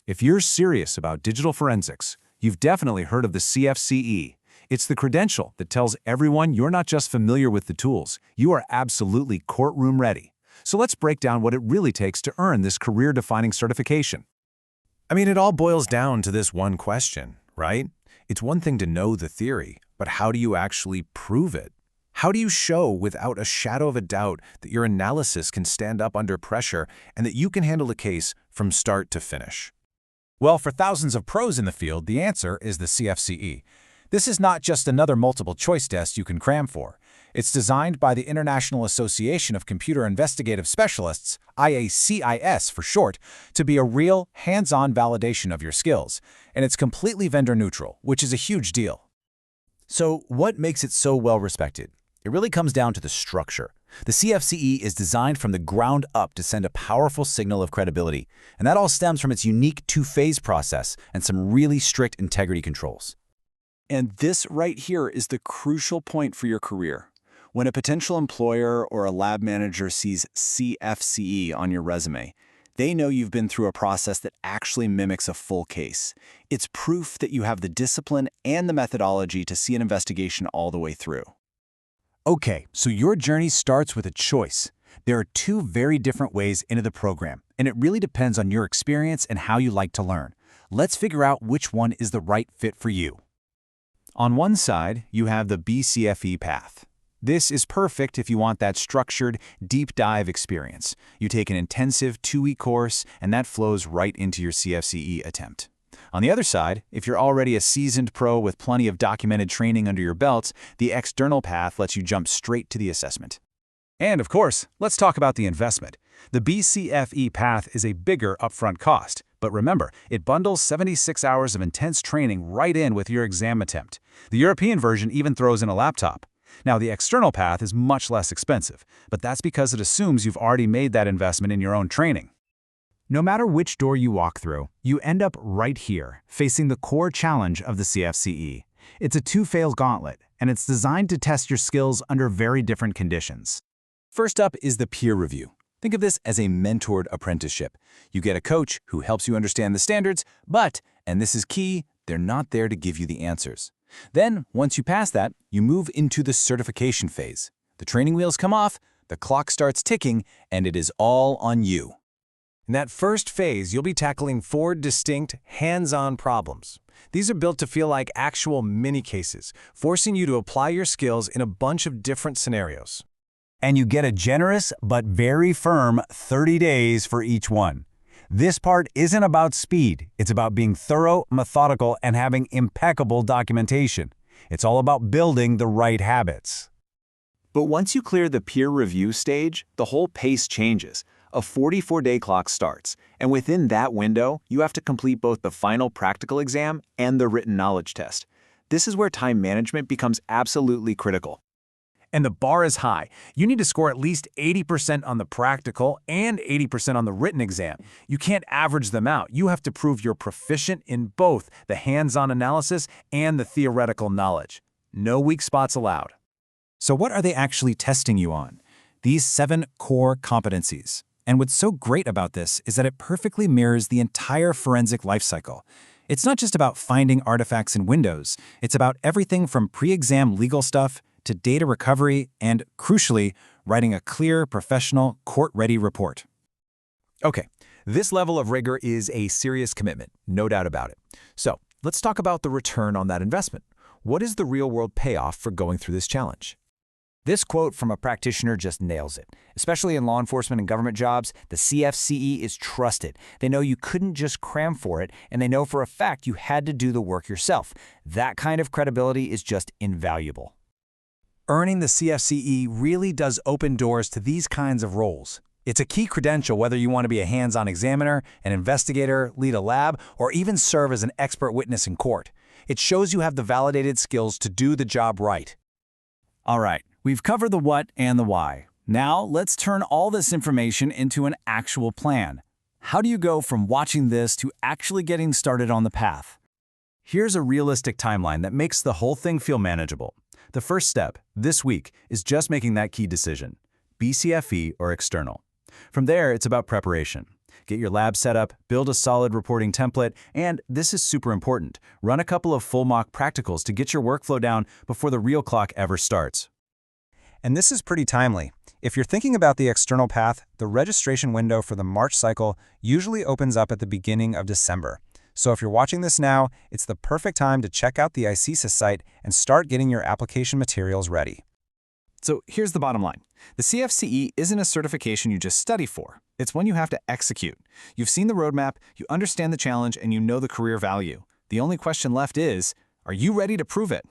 If you're serious about digital forensics, you've definitely heard of the CFCE. It's the credential that tells everyone you're not just familiar with the tools, you are absolutely courtroom ready. So let's break down what it really takes to earn this career-defining certification. I mean, it all boils down to this one question, right? It's one thing to know the theory, but how do you actually prove it? How do you show without a shadow of a doubt that your analysis can stand up under pressure and that you can handle a case from start to finish? Well, for thousands of pros in the field, the answer is the CFCE. This is not just another multiple-choice test you can cram for. It's designed by the International Association of Computer Investigative Specialists, IACIS for short, to be a real, hands-on validation of your skills. And it's completely vendor-neutral, which is a huge deal. So what makes it so well-respected? It really comes down to the structure. The CFCE is designed from the ground up to send a powerful signal of credibility, and that all stems from its unique two-phase process and some really strict integrity controls. And this right here is the crucial point for your career. When a potential employer or a lab manager sees CFCE on your resume, they know you've been through a process that actually mimics a full case. It's proof that you have the discipline and the methodology to see an investigation all the way through. Okay, so your journey starts with a choice. There are two very different ways into the program, and it really depends on your experience and how you like to learn. Let's figure out which one is the right fit for you. On one side, you have the BCFE path. This is perfect if you want that structured, deep dive experience. You take an intensive 2-week course, and that flows right into your CFCE attempt. On the other side, if you're already a seasoned pro with plenty of documented training under your belt, the external path lets you jump straight to the assessment. And of course, let's talk about the investment. The BCFE path is a bigger upfront cost, but remember, it bundles 76 hours of intense training right in with your exam attempt. The European version even throws in a laptop. Now, the external path is much less expensive, but that's because it assumes you've already made that investment in your own training. No matter which door you walk through, you end up right here, facing the core challenge of the CFCE. It's a two-phase gauntlet, and it's designed to test your skills under very different conditions. First up is the peer review. Think of this as a mentored apprenticeship. You get a coach who helps you understand the standards, but, and this is key, they're not there to give you the answers. Then, once you pass that, you move into the certification phase. The training wheels come off, the clock starts ticking, and it is all on you. In that first phase, you'll be tackling 4 distinct, hands-on problems. These are built to feel like actual mini-cases, forcing you to apply your skills in a bunch of different scenarios. And you get a generous but very firm 30 days for each one. This part isn't about speed. It's about being thorough, methodical, and having impeccable documentation. It's all about building the right habits. But once you clear the peer review stage, the whole pace changes. A 44-day clock starts, and within that window, you have to complete both the final practical exam and the written knowledge test. This is where time management becomes absolutely critical. And the bar is high. You need to score at least 80% on the practical and 80% on the written exam. You can't average them out. You have to prove you're proficient in both the hands-on analysis and the theoretical knowledge. No weak spots allowed. So what are they actually testing you on? These 7 core competencies. And what's so great about this is that it perfectly mirrors the entire forensic lifecycle. It's not just about finding artifacts in Windows. It's about everything from pre-exam legal stuff to data recovery and, crucially, writing a clear, professional, court-ready report. Okay, this level of rigor is a serious commitment, no doubt about it. So, let's talk about the return on that investment. What is the real-world payoff for going through this challenge? This quote from a practitioner just nails it. Especially in law enforcement and government jobs, the CFCE is trusted. They know you couldn't just cram for it, and they know for a fact you had to do the work yourself. That kind of credibility is just invaluable. Earning the CFCE really does open doors to these kinds of roles. It's a key credential whether you want to be a hands-on examiner, an investigator, lead a lab, or even serve as an expert witness in court. It shows you have the validated skills to do the job right. All right, we've covered the what and the why. Now, let's turn all this information into an actual plan. How do you go from watching this to actually getting started on the path? Here's a realistic timeline that makes the whole thing feel manageable. The first step, this week, is just making that key decision, BCFE or external. From there, it's about preparation. Get your lab set up, build a solid reporting template, and this is super important, run a couple of full mock practicals to get your workflow down before the real clock ever starts. And this is pretty timely. If you're thinking about the external path, the registration window for the March cycle usually opens up at the beginning of December. So if you're watching this now, it's the perfect time to check out the ISFCE site and start getting your application materials ready. So here's the bottom line. The CFCE isn't a certification you just study for. It's one you have to execute. You've seen the roadmap, you understand the challenge, and you know the career value. The only question left is, are you ready to prove it?